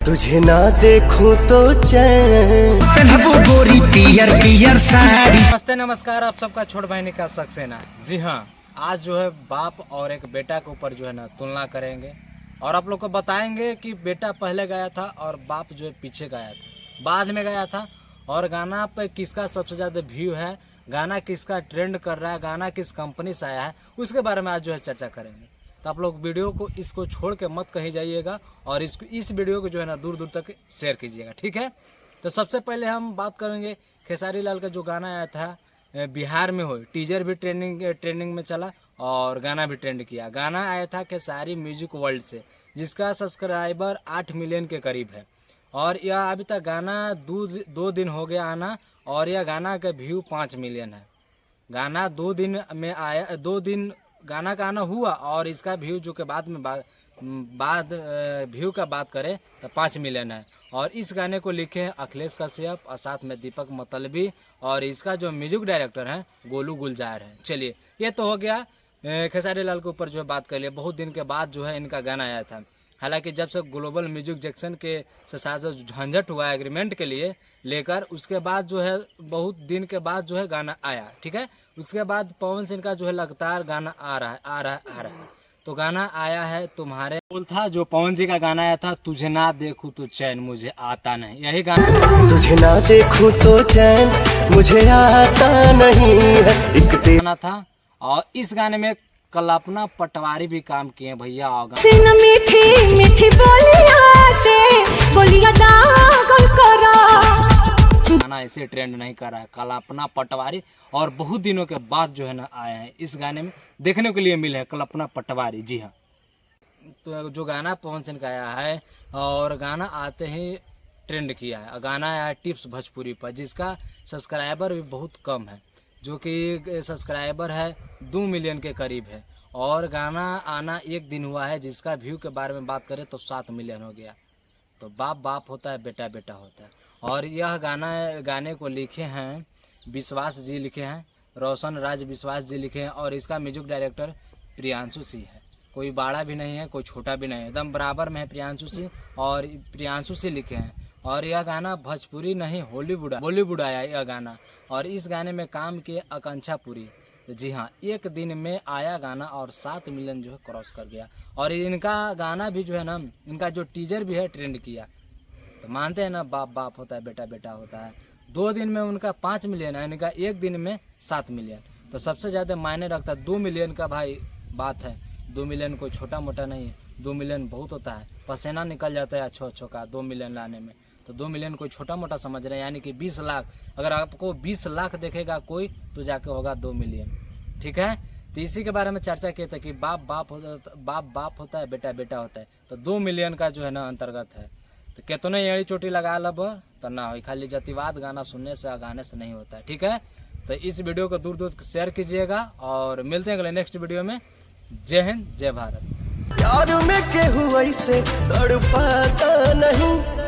तुझे ना देखूं तो चैन गोरी पियर पियर साड़ी। नमस्ते नमस्कार, आप सबका छोट भाई का सक्सेना। जी हाँ, आज जो है बाप और एक बेटा के ऊपर जो है ना तुलना करेंगे और आप लोग को बताएंगे कि बेटा पहले गाया था और बाप जो है पीछे गाया था, बाद में गाया था, और गाना पे किसका सबसे ज़्यादा व्यू है, गाना किसका ट्रेंड कर रहा है, गाना किस कंपनी से आया है, उसके बारे में आज जो है चर्चा करेंगे। तो आप लोग वीडियो को इसको छोड़ के मत कहीं जाइएगा और इस वीडियो को जो है ना दूर दूर तक शेयर कीजिएगा, ठीक है। तो सबसे पहले हम बात करेंगे खेसारी लाल का जो गाना आया था बिहार में हो, टीजर भी ट्रेंडिंग में चला और गाना भी ट्रेंड किया। गाना आया था खेसारी म्यूजिक वर्ल्ड से, जिसका सब्सक्राइबर 8 मिलियन के करीब है और यह अभी तक गाना दो दिन हो गया आना और यह गाना का व्यू 5 मिलियन है। गाना 2 दिन में आया, 2 दिन गाना का आना हुआ और इसका व्यू जो के बाद में व्यू का बात करें तो 5 मिलियन है। और इस गाने को लिखे हैं अखिलेश कश्यप और साथ में दीपक मतलबी और इसका जो म्यूजिक डायरेक्टर है गोलू गुलजार है। चलिए, ये तो हो गया खेसारी लाल के ऊपर जो बात कर लिए। बहुत दिन के बाद जो है इनका गाना आया था। हालांकि जब से ग्लोबल म्यूजिक जैक्सन के साथ जो झंझट हुआ एग्रीमेंट के लिए लेकर, उसके बाद जो है बहुत दिन के बाद जो है गाना आया, ठीक है। उसके बाद पवन सिंह का जो है लगातार गाना आ रहा है। तो गाना आया है तुम्हारे बोल था, जो पवन जी का गाना आया था तुझे ना देखूं तो चैन मुझे आता नहीं, यही गाना। तुझे ना देखूं तो चैन मुझे आता नहीं है, एक गाना था। और इस गाने में कल्पना पटवारी भी काम किए भैया। मीठी मीठी बोलिया से बोलिया दागल करा। गाना ऐसे ट्रेंड नहीं कर रहा है, कल्पना पटवारी, और बहुत दिनों के बाद जो है ना आया है इस गाने में देखने के लिए मिले है कल्पना पटवारी। जी हाँ, तो जो गाना पवन सिंह का आया है और गाना आते ही ट्रेंड किया है। गाना आया है टिप्स भोजपुरी पर, जिसका सब्सक्राइबर भी बहुत कम है, जो कि सब्सक्राइबर है 2 मिलियन के करीब है। और गाना आना 1 दिन हुआ है, जिसका व्यू के बारे में बात करें तो 7 मिलियन हो गया। तो बाप बाप होता है, बेटा बेटा होता है। और यह गाने को लिखे हैं विश्वास जी, लिखे हैं रोशन राज विश्वास जी लिखे हैं, और इसका म्यूजिक डायरेक्टर प्रियांशु सिंह है। कोई बड़ा भी नहीं है, कोई छोटा भी नहीं है, एकदम बराबर में है प्रियांशु सिंह, और प्रियांशु सिंह लिखे हैं। और यह गाना भोजपुरी नहीं बॉलीवुड आया यह गाना, और इस गाने में काम किए आकांक्षा पुरी। तो जी हाँ, 1 दिन में आया गाना और 7 मिलियन जो है क्रॉस कर गया। और इनका गाना भी जो है ना, इनका जो टीजर भी है ट्रेंड किया। तो मानते हैं ना, बाप बाप होता है, बेटा बेटा होता है। 2 दिन में उनका 5 मिलियन है, इनका 1 दिन में 7 मिलियन। तो सबसे ज़्यादा मायने रखता है 2 मिलियन का, भाई बात है। 2 मिलियन कोई छोटा मोटा नहीं है, 2 मिलियन बहुत होता है, पसीना निकल जाता है अच्छो का 2 मिलियन लाने में। तो 2 मिलियन कोई छोटा मोटा समझ रहे हैं, यानी कि 20 लाख। अगर आपको 20 लाख देखेगा कोई तो जाके होगा 2 मिलियन, ठीक है। तो इसी के बारे में चर्चा किए थे कि बाप बाप होता है, बेटा बेटा होता है। तो 2 मिलियन का जो है ना अंतर्गत है। तो कितने एड़ी चोटी लगा लब तो ना हो, खाली जातिवाद गाना सुनने से गाने से नहीं होता है, ठीक है। तो इस वीडियो को दूर दूर शेयर कीजिएगा और मिलते हैं अगले नेक्स्ट वीडियो में। जय हिंद, जय भारत। प्यार में केहू ऐसे तड़पाता नहीं।